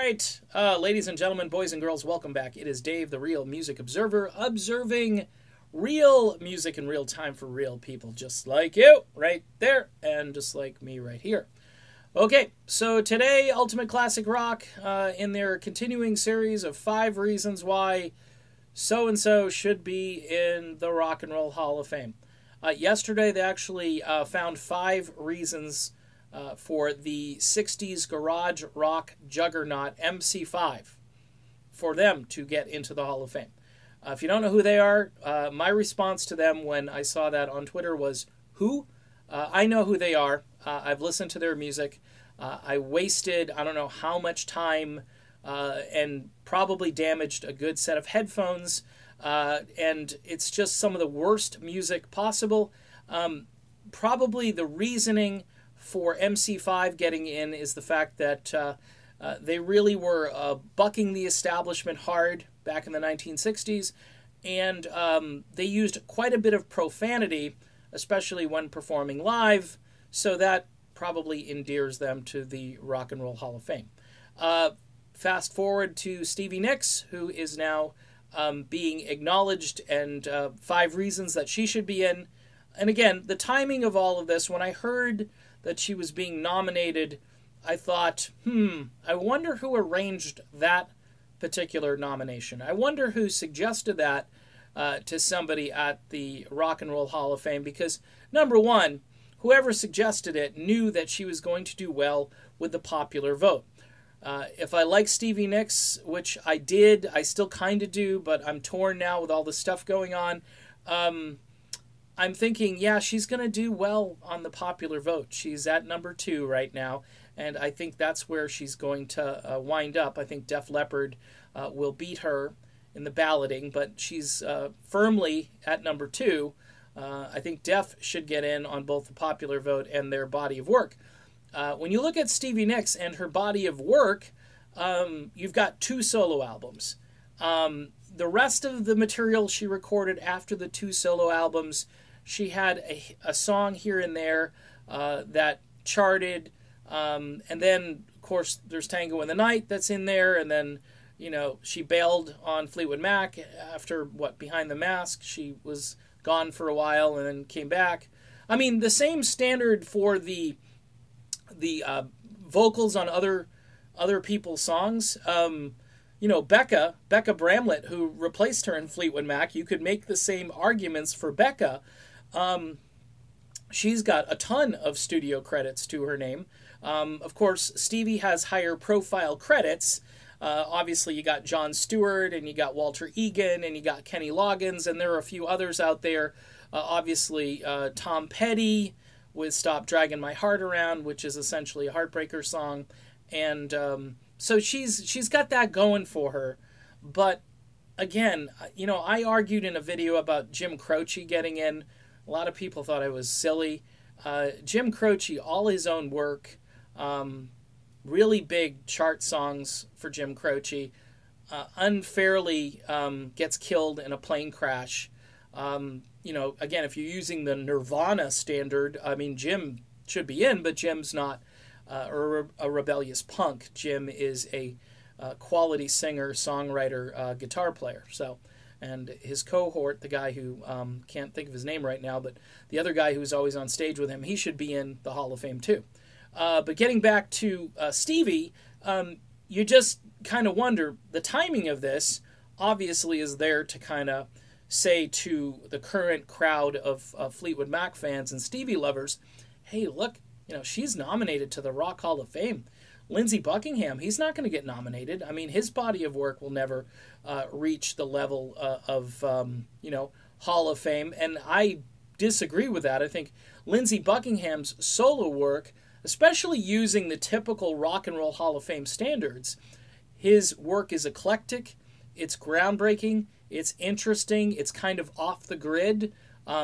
right, ladies and gentlemen, boys and girls, welcome back. It is Dave, the Real Music Observer, observing real music in real time for real people, just like you, right there, and just like me right here. Okay, so today, Ultimate Classic Rock, in their continuing series of 5 reasons why so-and-so should be in the Rock and Roll Hall of Fame. Yesterday, they actually found 5 reasons for the 60s garage rock juggernaut MC5 for them to get into the Hall of Fame. If you don't know who they are, my response to them when I saw that on Twitter was, who? I know who they are. I've listened to their music. I wasted, I don't know how much time and probably damaged a good set of headphones. And it's just some of the worst music possible. Probably the reasoning for MC5 getting in is the fact that they really were bucking the establishment hard back in the 1960s, and they used quite a bit of profanity, especially when performing live, so that probably endears them to the Rock and Roll Hall of Fame. Fast forward to Stevie Nicks, who is now being acknowledged, and 5 reasons that she should be in. And again, the timing of all of this, when I heard that she was being nominated, I thought, I wonder who arranged that particular nomination. I wonder who suggested that to somebody at the Rock and Roll Hall of Fame, because, number one, whoever suggested it knew that she was going to do well with the popular vote. If I like Stevie Nicks, which I did, I still kind of do, but I'm torn now with all the stuff going on, I'm thinking, yeah, she's going to do well on the popular vote. She's at number 2 right now, and I think that's where she's going to wind up. I think Def Leppard will beat her in the balloting, but she's firmly at number 2. I think Def should get in on both the popular vote and their body of work. When you look at Stevie Nicks and her body of work, you've got 2 solo albums. The rest of the material she recorded after the 2 solo albums, she had a song here and there that charted, and then, of course, there's Tango in the Night that's in there, and then, you know, she bailed on Fleetwood Mac after, Behind the Mask. She was gone for a while and then came back. I mean, the same standard for the vocals on other people's songs. You know, Becca Bramlett, who replaced her in Fleetwood Mac, you could make the same arguments for Becca. She's got a ton of studio credits to her name. Of course, Stevie has higher profile credits. Obviously, you got Jon Stewart, and you got Walter Egan, and you got Kenny Loggins, and there are a few others out there. Obviously, Tom Petty with Stop Dragging My Heart Around, which is essentially a Heartbreaker song. And so she's got that going for her. But again, you know, I argued in a video about Jim Croce getting in. A lot of people thought I was silly. Jim Croce, all his own work, really big chart songs for Jim Croce, unfairly gets killed in a plane crash. You know, again, if you're using the Nirvana standard, I mean, Jim should be in, but Jim's not a rebellious punk. Jim is a quality singer, songwriter, guitar player. So, and his cohort, the guy who can't think of his name right now, but the other guy who's always on stage with him, he should be in the Hall of Fame too. But getting back to Stevie, you just kind of wonder, the timing of this obviously is there to kind of say to the current crowd of Fleetwood Mac fans and Stevie lovers, hey, look, you know, she's nominated to the Rock Hall of Fame. Lindsey Buckingham, he's not going to get nominated. I mean, his body of work will never reach the level of, you know, Hall of Fame. And I disagree with that. I think Lindsey Buckingham's solo work, especially using the typical Rock and Roll Hall of Fame standards, his work is eclectic, it's groundbreaking, it's interesting, it's kind of off the grid.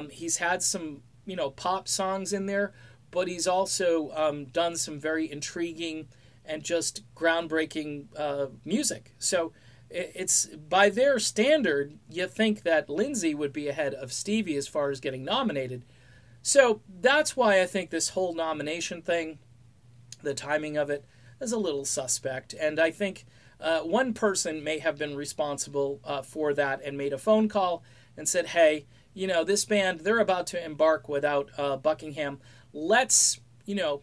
He's had some, you know, pop songs in there, but he's also done some very intriguing and just groundbreaking music. So it's, by their standard, you think that Lindsey would be ahead of Stevie as far as getting nominated. So that's why I think this whole nomination thing, the timing of it, as a little suspect. And I think one person may have been responsible for that and made a phone call and said, hey, you know, this band, they're about to embark without Buckingham. Let's, you know,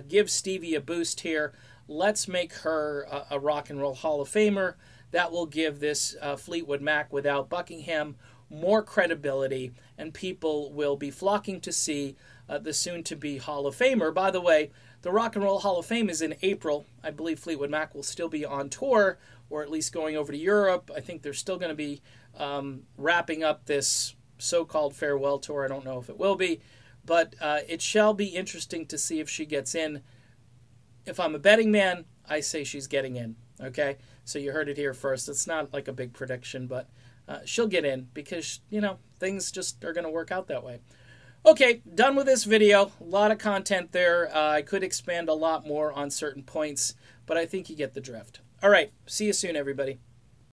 give Stevie a boost here. Let's make her a Rock and Roll Hall of Famer. That will give this Fleetwood Mac without Buckingham more credibility, and people will be flocking to see the soon-to-be Hall of Famer. By the way, the Rock and Roll Hall of Fame is in April. I believe Fleetwood Mac will still be on tour, or at least going over to Europe. I think they're still going to be wrapping up this so-called farewell tour. I don't know if it will be, but it shall be interesting to see if she gets in. If I'm a betting man, I say she's getting in, okay? So you heard it here first. It's not like a big prediction, but she'll get in because, you know, things just are going to work out that way. Okay, done with this video. A lot of content there. I could expand a lot more on certain points, but I think you get the drift. All right, see you soon, everybody.